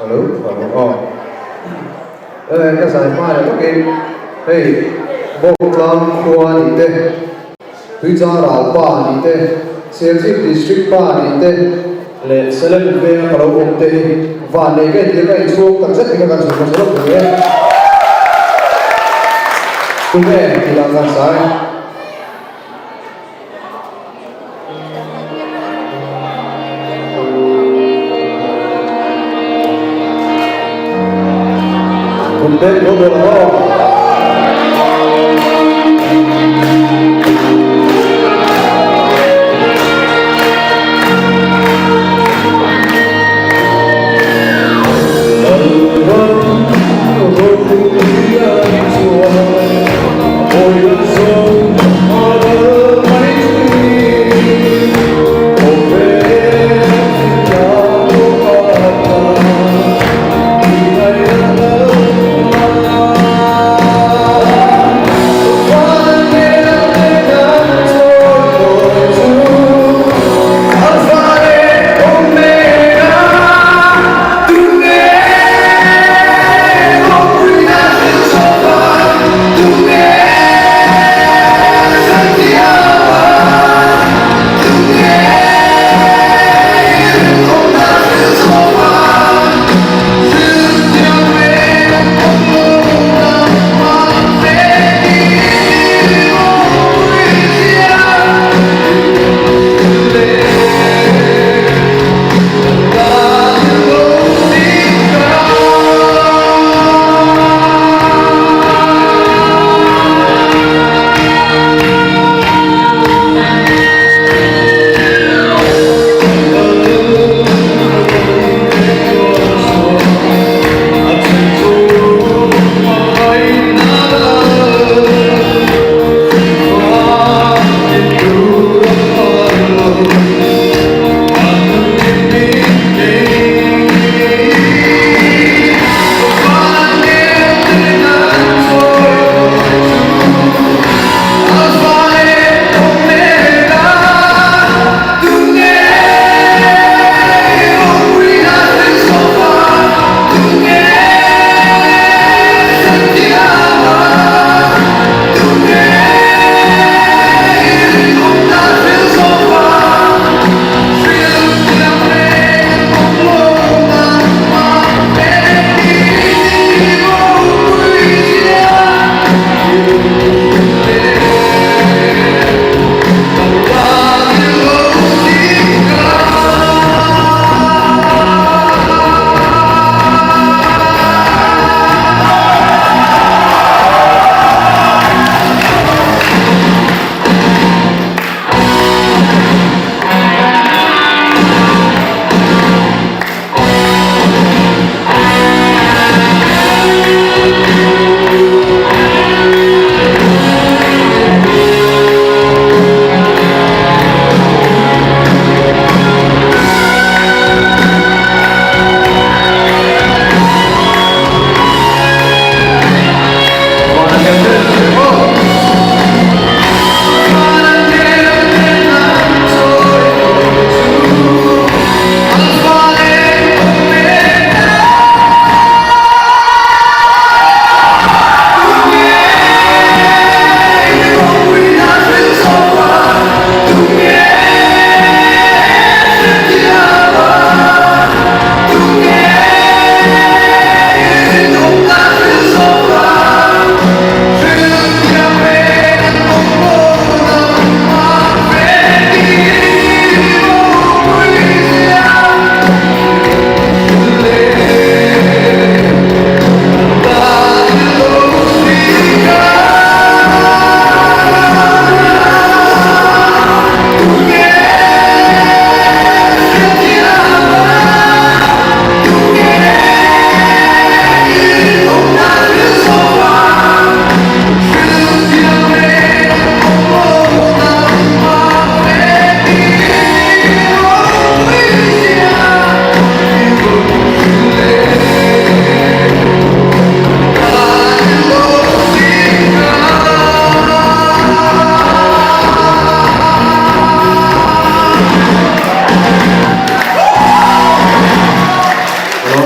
Hello. Cái giải ba là có cái hey Bok Lam Khoa đi thế, Huy Gia Rao ba đi thế, Seljuk District ba đi thế, le Select về Kalau Om thế, và này cái điều cái số tất cả những cái sự mà số lượng đấy, cũng vậy thì làm sao sai. Then go to the hall.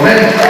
Amen.